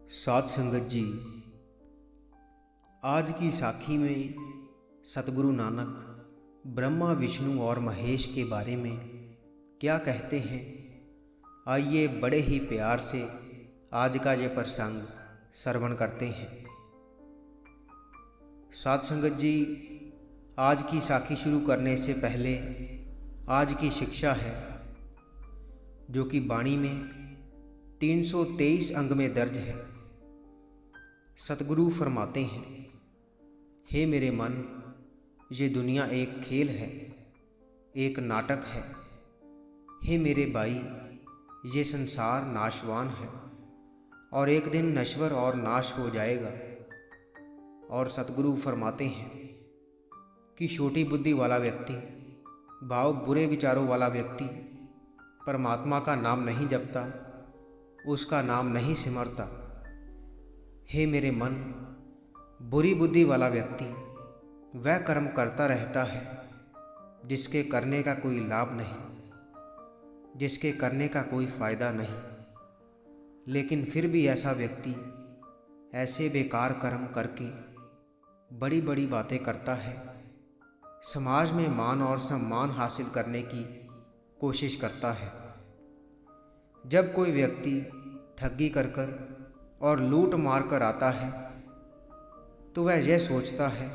साध संगत जी, आज की साखी में सतगुरु नानक ब्रह्मा विष्णु और महेश के बारे में क्या कहते हैं, आइए बड़े ही प्यार से आज का ये प्रसंग श्रवण करते हैं। साध संगत जी, आज की साखी शुरू करने से पहले आज की शिक्षा है जो कि वाणी में 323 अंग में दर्ज है। सतगुरु फरमाते हैं, हे मेरे मन, ये दुनिया एक खेल है, एक नाटक है। हे मेरे भाई, ये संसार नाशवान है और एक दिन नश्वर और नाश हो जाएगा। और सतगुरु फरमाते हैं कि छोटी बुद्धि वाला व्यक्ति, भाव बुरे विचारों वाला व्यक्ति परमात्मा का नाम नहीं जपता, उसका नाम नहीं सिमरता। हे मेरे मन, बुरी बुद्धि वाला व्यक्ति वह कर्म करता रहता है जिसके करने का कोई लाभ नहीं, जिसके करने का कोई फायदा नहीं। लेकिन फिर भी ऐसा व्यक्ति ऐसे बेकार कर्म करके बड़ी बड़ी बातें करता है, समाज में मान और सम्मान हासिल करने की कोशिश करता है। जब कोई व्यक्ति ठगी कर कर और लूट मार कर आता है तो वह यह सोचता है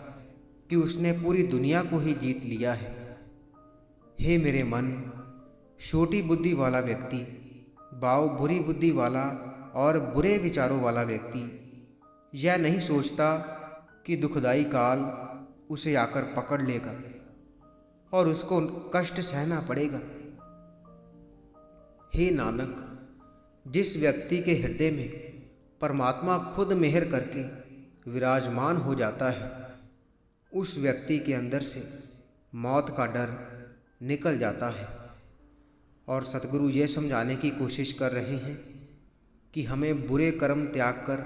कि उसने पूरी दुनिया को ही जीत लिया है। हे मेरे मन, छोटी बुद्धि वाला व्यक्ति, भाव बुरी बुद्धि वाला और बुरे विचारों वाला व्यक्ति यह नहीं सोचता कि दुखदाई काल उसे आकर पकड़ लेगा और उसको कष्ट सहना पड़ेगा। हे नानक, जिस व्यक्ति के हृदय में परमात्मा खुद मेहर करके विराजमान हो जाता है, उस व्यक्ति के अंदर से मौत का डर निकल जाता है। और सतगुरु ये समझाने की कोशिश कर रहे हैं कि हमें बुरे कर्म त्याग कर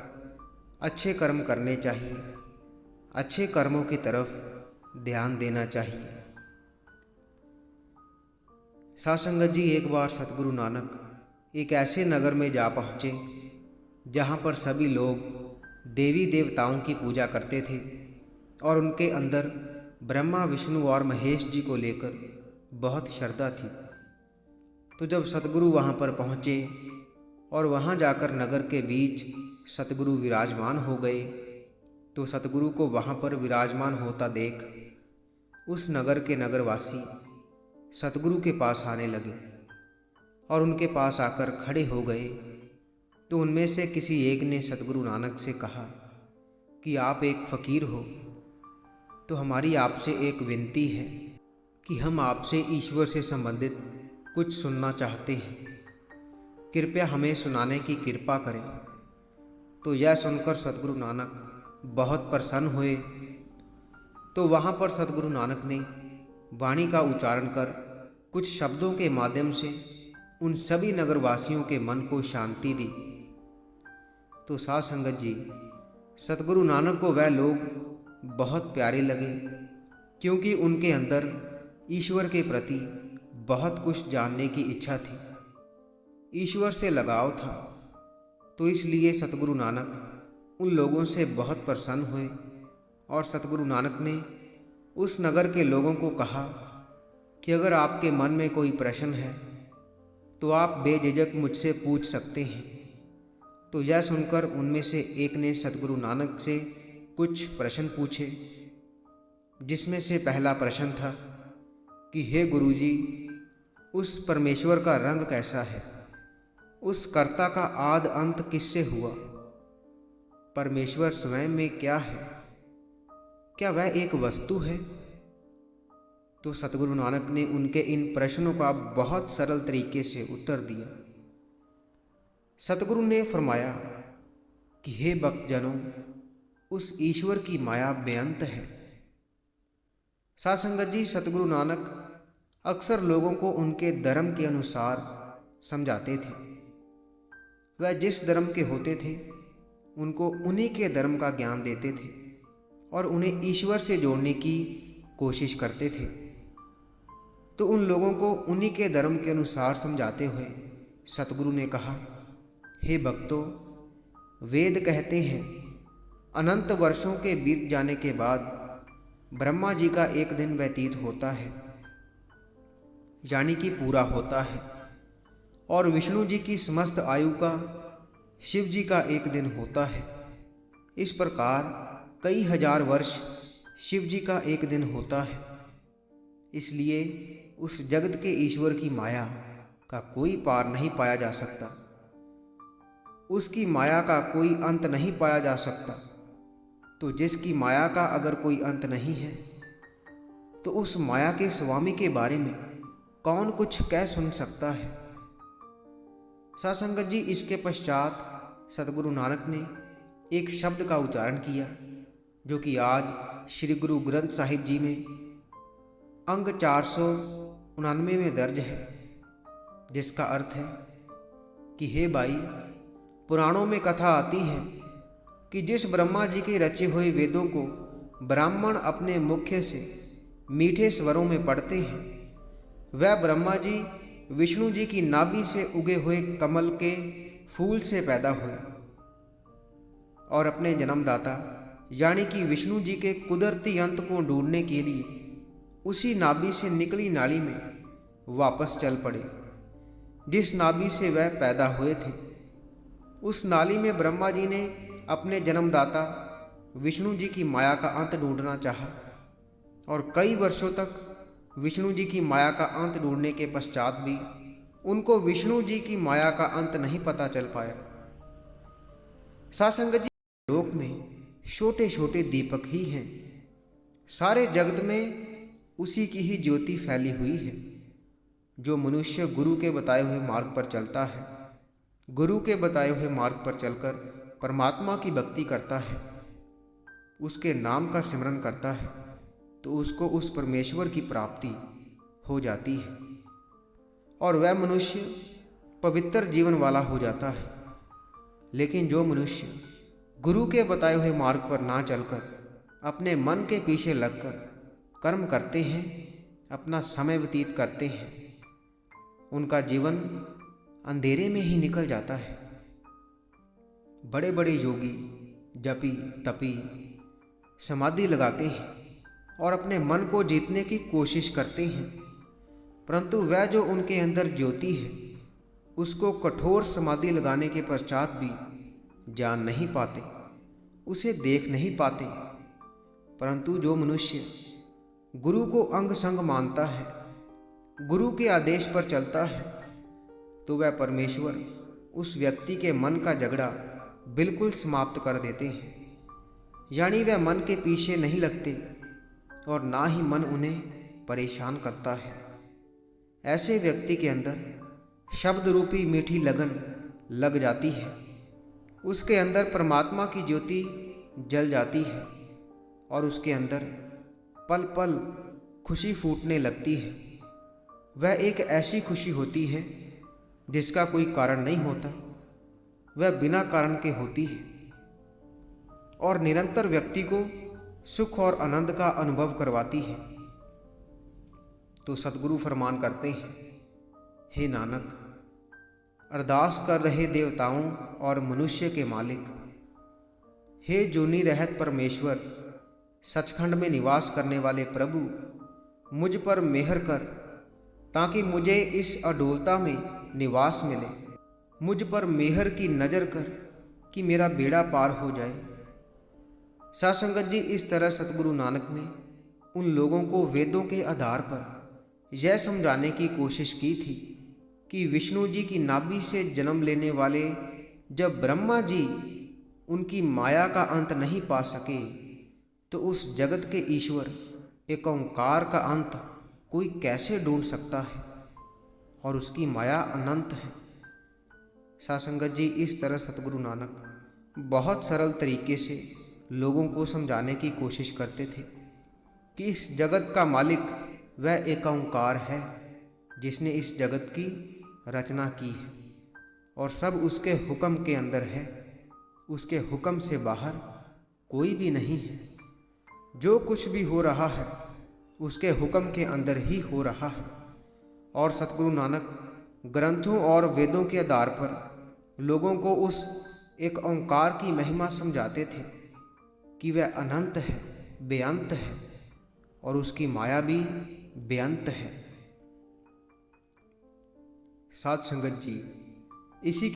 अच्छे कर्म करने चाहिए, अच्छे कर्मों की तरफ ध्यान देना चाहिए। साध संगत जी, एक बार सतगुरु नानक एक ऐसे नगर में जा पहुँचे जहाँ पर सभी लोग देवी देवताओं की पूजा करते थे और उनके अंदर ब्रह्मा विष्णु और महेश जी को लेकर बहुत श्रद्धा थी। तो जब सतगुरु वहाँ पर पहुँचे और वहाँ जाकर नगर के बीच सतगुरु विराजमान हो गए, तो सतगुरु को वहाँ पर विराजमान होता देख उस नगर के नगरवासी सतगुरु के पास आने लगे और उनके पास आकर खड़े हो गए। तो उनमें से किसी एक ने सतगुरु नानक से कहा कि आप एक फ़कीर हो, तो हमारी आपसे एक विनती है कि हम आपसे ईश्वर से संबंधित कुछ सुनना चाहते हैं, कृपया हमें सुनाने की कृपा करें। तो यह सुनकर सतगुरु नानक बहुत प्रसन्न हुए। तो वहाँ पर सतगुरु नानक ने वाणी का उच्चारण कर कुछ शब्दों के माध्यम से उन सभी नगरवासियों के मन को शांति दी। तो साध संगत जी, सतगुरु नानक को वह लोग बहुत प्यारे लगे, क्योंकि उनके अंदर ईश्वर के प्रति बहुत कुछ जानने की इच्छा थी, ईश्वर से लगाव था। तो इसलिए सतगुरु नानक उन लोगों से बहुत प्रसन्न हुए और सतगुरु नानक ने उस नगर के लोगों को कहा कि अगर आपके मन में कोई प्रश्न है तो आप बेझिझक मुझसे पूछ सकते हैं। तो यह सुनकर उनमें से एक ने सतगुरु नानक से कुछ प्रश्न पूछे, जिसमें से पहला प्रश्न था कि हे गुरुजी, उस परमेश्वर का रंग कैसा है, उस कर्ता का आदि अंत किससे हुआ, परमेश्वर स्वयं में क्या है, क्या वह एक वस्तु है। तो सतगुरु नानक ने उनके इन प्रश्नों का बहुत सरल तरीके से उत्तर दिया। सतगुरु ने फरमाया कि हे भक्तजनों, उस ईश्वर की माया बेअंत है। साध संगत जी, सतगुरु नानक अक्सर लोगों को उनके धर्म के अनुसार समझाते थे। वह जिस धर्म के होते थे उनको उन्हीं के धर्म का ज्ञान देते थे और उन्हें ईश्वर से जोड़ने की कोशिश करते थे। तो उन लोगों को उन्हीं के धर्म के अनुसार समझाते हुए सतगुरु ने कहा, हे भक्तों, वेद कहते हैं अनंत वर्षों के बीत जाने के बाद ब्रह्मा जी का एक दिन व्यतीत होता है, यानी कि पूरा होता है, और विष्णु जी की समस्त आयु का शिव जी का एक दिन होता है। इस प्रकार कई हजार वर्ष शिव जी का एक दिन होता है। इसलिए उस जगत के ईश्वर की माया का कोई पार नहीं पाया जा सकता, उसकी माया का कोई अंत नहीं पाया जा सकता। तो जिसकी माया का अगर कोई अंत नहीं है, तो उस माया के स्वामी के बारे में कौन कुछ कह सुन सकता है। सासंगत जी, इसके पश्चात सतगुरु नानक ने एक शब्द का उच्चारण किया, जो कि आज श्री गुरु ग्रंथ साहिब जी में अंग 499 में दर्ज है, जिसका अर्थ है कि हे भाई, पुराणों में कथा आती है कि जिस ब्रह्मा जी के रचे हुए वेदों को ब्राह्मण अपने मुख्य से मीठे स्वरों में पढ़ते हैं, वह ब्रह्मा जी विष्णु जी की नाभि से उगे हुए कमल के फूल से पैदा हुए और अपने जन्मदाता यानी कि विष्णु जी के कुदरती अंत को ढूंढने के लिए उसी नाभि से निकली नाली में वापस चल पड़े। जिस नाभि से वह पैदा हुए थे, उस नाली में ब्रह्मा जी ने अपने जन्मदाता विष्णु जी की माया का अंत ढूंढना चाहा, और कई वर्षों तक विष्णु जी की माया का अंत ढूंढने के पश्चात भी उनको विष्णु जी की माया का अंत नहीं पता चल पाया। सासंगत जी, लोक में छोटे छोटे दीपक ही हैं, सारे जगत में उसी की ही ज्योति फैली हुई है। जो मनुष्य गुरु के बताए हुए मार्ग पर चलता है, गुरु के बताए हुए मार्ग पर चलकर परमात्मा की भक्ति करता है, उसके नाम का सिमरन करता है, तो उसको उस परमेश्वर की प्राप्ति हो जाती है और वह मनुष्य पवित्र जीवन वाला हो जाता है। लेकिन जो मनुष्य गुरु के बताए हुए मार्ग पर ना चलकर अपने मन के पीछे लगकर कर्म करते हैं, अपना समय व्यतीत करते हैं, उनका जीवन अंधेरे में ही निकल जाता है। बड़े बड़े योगी जपी तपी समाधि लगाते हैं और अपने मन को जीतने की कोशिश करते हैं, परंतु वह जो उनके अंदर ज्योति है, उसको कठोर समाधि लगाने के पश्चात भी जान नहीं पाते, उसे देख नहीं पाते। परंतु जो मनुष्य गुरु को अंग संग मानता है, गुरु के आदेश पर चलता है, तो वह परमेश्वर उस व्यक्ति के मन का झगड़ा बिल्कुल समाप्त कर देते हैं। यानी वह मन के पीछे नहीं लगते और ना ही मन उन्हें परेशान करता है। ऐसे व्यक्ति के अंदर शब्द रूपी मीठी लगन लग जाती है, उसके अंदर परमात्मा की ज्योति जल जाती है और उसके अंदर पल पल खुशी फूटने लगती है। वह एक ऐसी खुशी होती है जिसका कोई कारण नहीं होता, वह बिना कारण के होती है और निरंतर व्यक्ति को सुख और आनंद का अनुभव करवाती है। तो सतगुरु फरमान करते हैं, हे नानक, अरदास कर रहे देवताओं और मनुष्य के मालिक, हे जूनी रहत परमेश्वर, सचखंड में निवास करने वाले प्रभु, मुझ पर मेहर कर ताकि मुझे इस अडोलता में निवास मिले। मुझ पर मेहर की नज़र कर कि मेरा बेड़ा पार हो जाए। सासंगत जी, इस तरह सतगुरु नानक ने उन लोगों को वेदों के आधार पर यह समझाने की कोशिश की थी कि विष्णु जी की नाभि से जन्म लेने वाले जब ब्रह्मा जी उनकी माया का अंत नहीं पा सके, तो उस जगत के ईश्वर एक ओंकार का अंत कोई कैसे ढूंढ सकता है, और उसकी माया अनंत है। सासंगत जी, इस तरह सतगुरु नानक बहुत सरल तरीके से लोगों को समझाने की कोशिश करते थे कि इस जगत का मालिक वह एक ओंकार है जिसने इस जगत की रचना की है और सब उसके हुक्म के अंदर है, उसके हुक्म से बाहर कोई भी नहीं है। जो कुछ भी हो रहा है उसके हुक्म के अंदर ही हो रहा है। और सतगुरु नानक ग्रंथों और वेदों के आधार पर लोगों को उस एक ओंकार की महिमा समझाते थे कि वह अनंत है, बेअंत है और उसकी माया भी बेअंत है। साध संगत जी, इसी